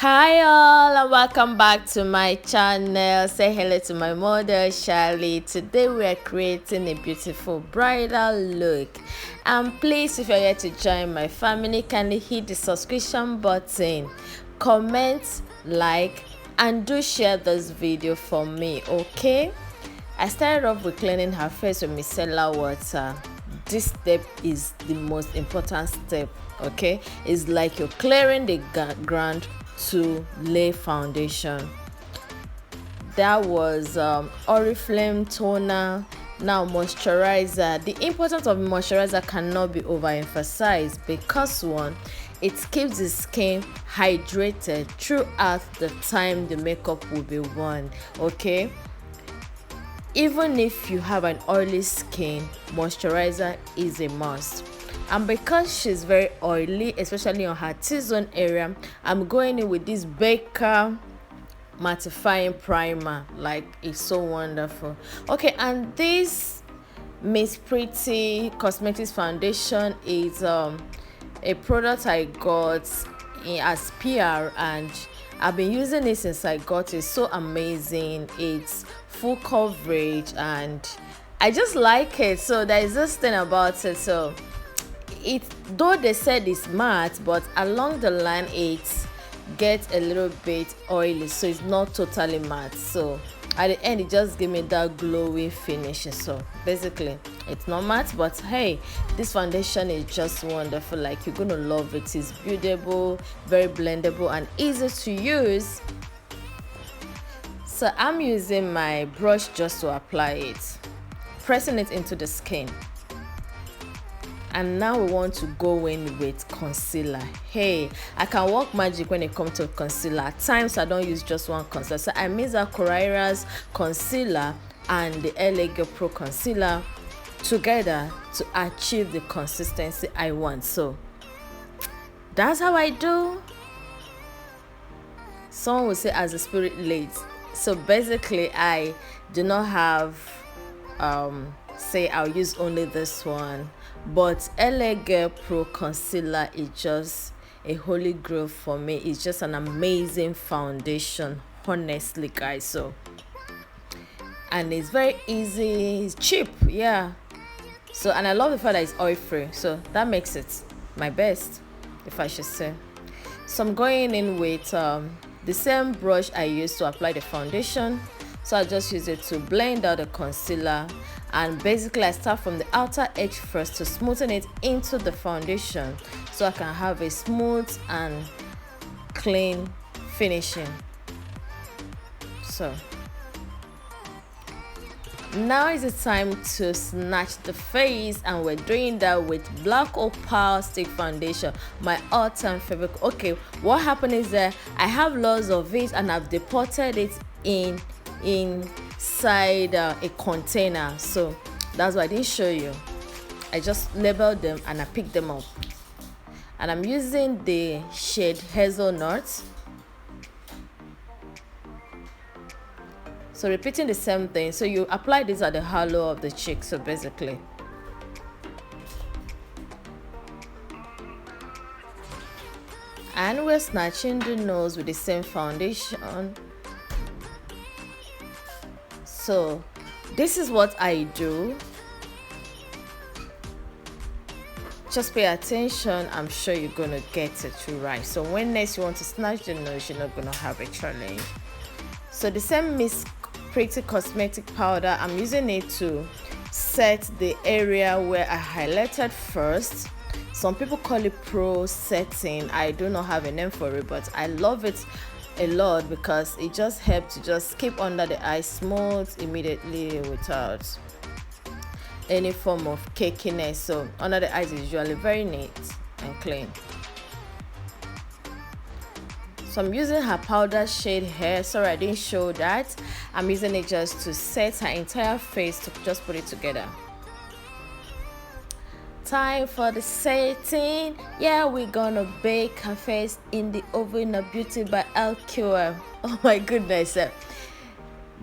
Hi all and welcome back to my channel. Say hello to my mother Charlie. Today we are creating a beautiful bridal look, and please, if you're here to join my family, kindly hit the subscription button, comment, like, and do share this video for me. Okay, I started off with cleaning her face with micellar water. This step is the most important step. Okay, it's like you're clearing the ground to lay foundation. That was Oriflame toner. Now moisturizer. The importance of moisturizer cannot be overemphasized because one, it keeps the skin hydrated throughout the time the makeup will be worn. Okay, even if you have an oily skin, moisturizer is a must. And because she's very oily, especially on her T-zone area, I'm going in with this Baker mattifying primer. Like, it's so wonderful. Okay, and this Miss Pretty Cosmetics foundation is a product I got as PR, and I've been using it since I got it. So amazing. It's full coverage and I just like it. So there is this thing about it. So it, though they said it's matte, but along the line it gets a little bit oily, so it's not totally matte. So at the end it just give me that glowy finish. So basically it's not matte, but hey, this foundation is just wonderful. Like, you're gonna love it. It's buildable, very blendable, and easy to use. So I'm using my brush just to apply it, pressing it into the skin. And now we want to go in with concealer. Hey, I can work magic when it comes to concealer. At times I don't use just one concealer. So I mix up Koraira's concealer and the LA Girl Pro concealer together to achieve the consistency I want. So that's how I do. Someone will say as the spirit leads. So basically I do not have say I'll use only this one, but LA Girl Pro concealer is just a holy grail for me. It's just an amazing foundation, honestly, guys. So, and it's very easy, it's cheap, yeah. So, and I love the fact that it's oil free, so that makes it my best, if I should say. So I'm going in with the same brush I used to apply the foundation. So I just use it to blend out the concealer, and basically I start from the outer edge first to smoothen it into the foundation so I can have a smooth and clean finishing. So now is the time to snatch the face, and we're doing that with Black Opal Stick Foundation, my all-time favorite. Okay, what happened is that I have lots of it and I've deposited it inside a container, so that's why I didn't show you. I just labeled them and I picked them up, and I'm using the shade Hazelnut. So repeating the same thing. So you apply this at the hollow of the cheek. So basically, and we're snatching the nose with the same foundation. So this is what I do. Just pay attention. I'm sure you're gonna get it right. So when next you want to snatch the nose, you're not gonna have a challenge. So the same Miss Pretty Cosmetic powder, I'm using it to set the area where I highlighted first. Some people call it pro setting. I do not have a name for it, but I love it a lot because it just helps to just keep under the eye smooth immediately without any form of cakiness. So under the eyes is usually very neat and clean. So I'm using her powder shade here. Sorry I didn't show that. I'm using it just to set her entire face, to just put it together. Time for the setting. Yeah, we're gonna bake her face in the oven of Beauty by LQM. Oh my goodness.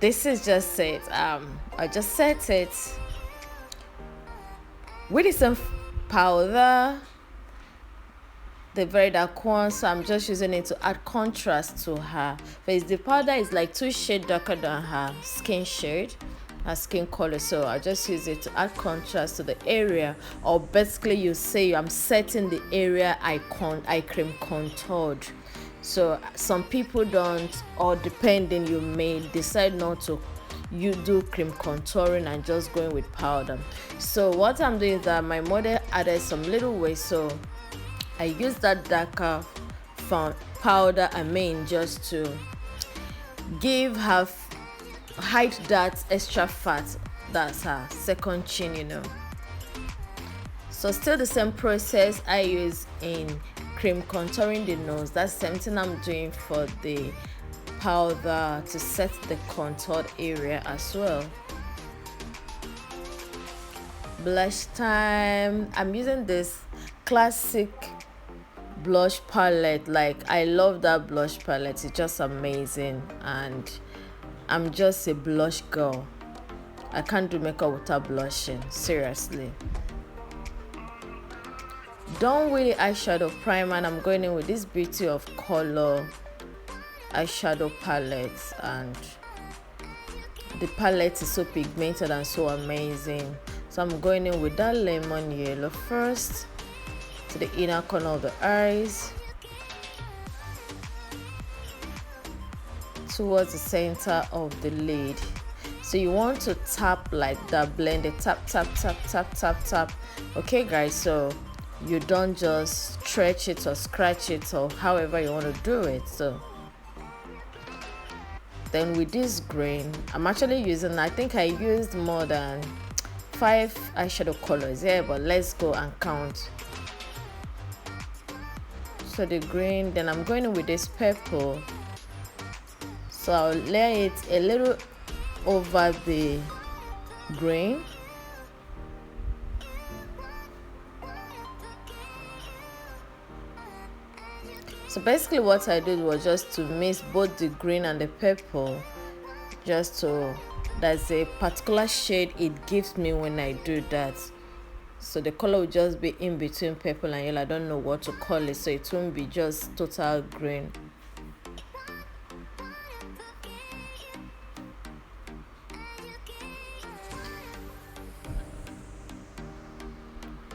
This is just it. I just set it with some powder the very dark one, so I'm just using it to add contrast to her face. The powder is like 2 shades darker than her skin shade, her skin color, so I just use it to add contrast to the area, or basically you say I'm setting the area I cream contoured. So some people don't, or depending, you may decide not to you do cream contouring and just going with powder. So what I'm doing is that my model added some little way, so I use that darker powder just to give her hide that extra fat, that's her second chin. So still the same process I use in cream contouring the nose. That's the same thing I'm doing for the powder to set the contoured area as well. Blush time. I'm using this classic blush palette. Like, I love that blush palette, it's just amazing, and I'm just a blush girl. I can't do makeup without blushing, seriously. Done with the eyeshadow primer, and I'm going in with this beauty of color eyeshadow palette, and the palette is so pigmented and so amazing. So I'm going in with that lemon yellow first to the inner corner of the eyes, towards the center of the lid. So you want to tap like that, blend it, tap tap tap tap tap tap. Okay guys, so you don't just stretch it or scratch it, or however you want to do it. So then with this green, I'm actually using, I think I used more than 5 eyeshadow colors here, but let's go and count. So the green, then I'm going in with this purple, so I'll lay it a little over the green. So basically what I did was just to mix both the green and the purple, just to, there's a particular shade it gives me when I do that. So the color will just be in between purple and yellow. I don't know what to call it, so it won't be just total green.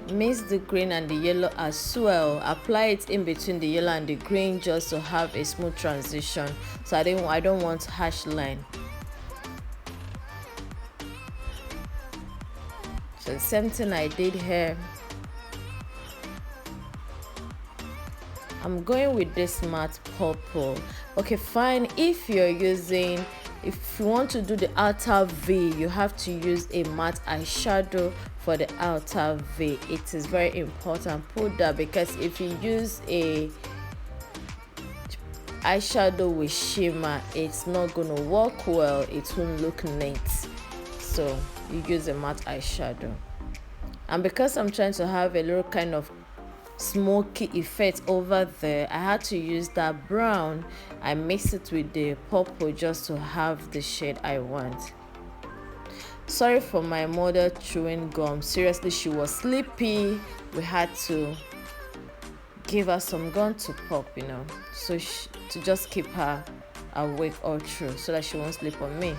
Mix the green and the yellow as well. Apply it in between the yellow and the green just to have a smooth transition. So I don't want harsh line. So the same thing I did here. I'm going with this matte purple. Okay, fine. If you want to do the outer V, you have to use a matte eyeshadow for the outer V. It is very important, put that, because if you use a eyeshadow with shimmer, it's not gonna work well, it won't look neat. So you use a matte eyeshadow. And because I'm trying to have a little kind of smoky effect over there, I had to use that brown. I mixed it with the purple just to have the shade I want. Sorry for my mother chewing gum, seriously, she was sleepy. We had to give her some gum to pop, so to just keep her awake all through, so that she won't sleep on me.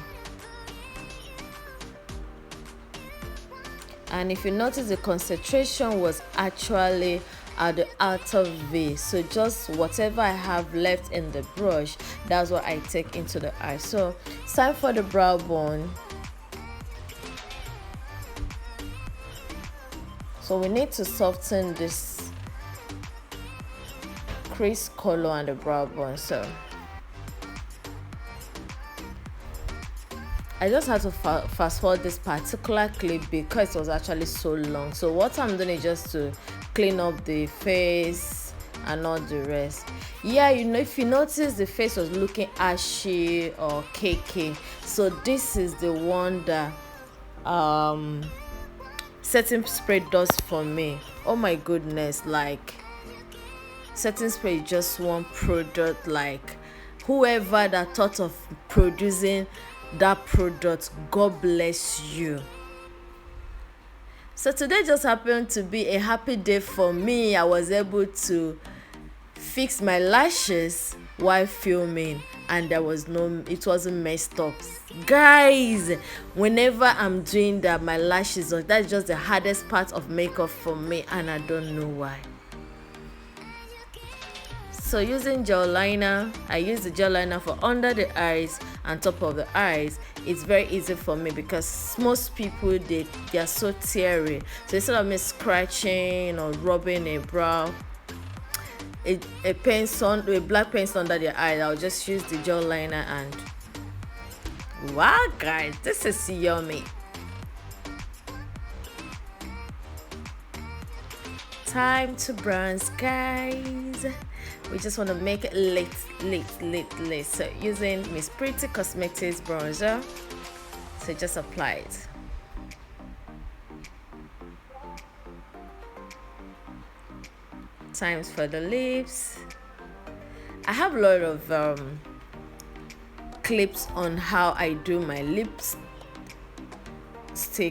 And if you notice, the concentration was actually at the outer V, so just whatever I have left in the brush, that's what I take into the eye. So it's time for the brow bone. So we need to soften this crease color on the brow bone. So I just had to fast forward this particular clip because it was actually so long. So what I'm doing is just to clean up the face and all the rest. Yeah, if you notice, the face was looking ashy or cakey, so this is the one that setting spray does for me. Oh my goodness, like, setting spray is just one product. Like, whoever that thought of producing that product, God bless you. So today just happened to be a happy day for me. I was able to fixed my lashes while filming, and it wasn't messed up. Guys, whenever I'm doing that, my lashes, that's just the hardest part of makeup for me, and I don't know why. So using gel liner, I use the gel liner for under the eyes and top of the eyes. It's very easy for me because most people they are so teary. So instead of me scratching or rubbing a brow, a black pencil under the eye, I'll just use the gel liner and wow, guys, this is yummy. Time to bronze, guys. We just want to make it lit. So using Miss Pretty Cosmetics bronzer, so just apply it. Times for the lips. I have a lot of clips on how I do my lipstick,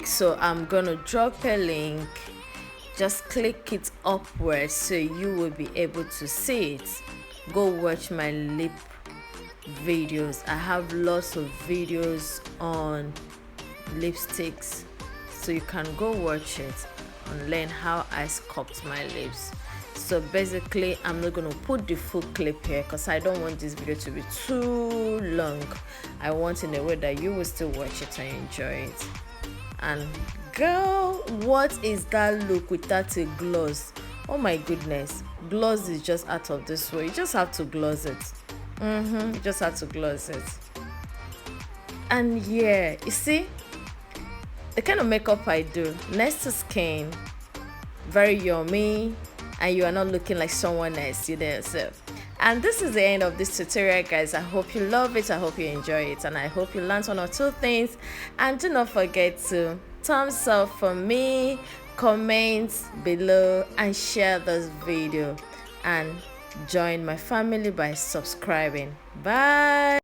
so I'm gonna drop a link. Just click it upwards so you will be able to see it. Go watch my lip videos. I have lots of videos on lipsticks, so you can go watch it and learn how I sculpt my lips. So basically, I'm not going to put the full clip here because I don't want this video to be too long. I want in a way that you will still watch it and enjoy it. And girl, what is that look without a gloss? Oh my goodness, gloss is just out of this world. You just have to gloss it. You just have to gloss it. And yeah, you see the kind of makeup I do, next to skin, very yummy, and you are not looking like someone else, you know. So, and this is the end of this tutorial, guys. I hope you love it, I hope you enjoy it, and I hope you learned one or two things. And do not forget to thumbs up for me, comment below, and share this video, and join my family by subscribing. Bye.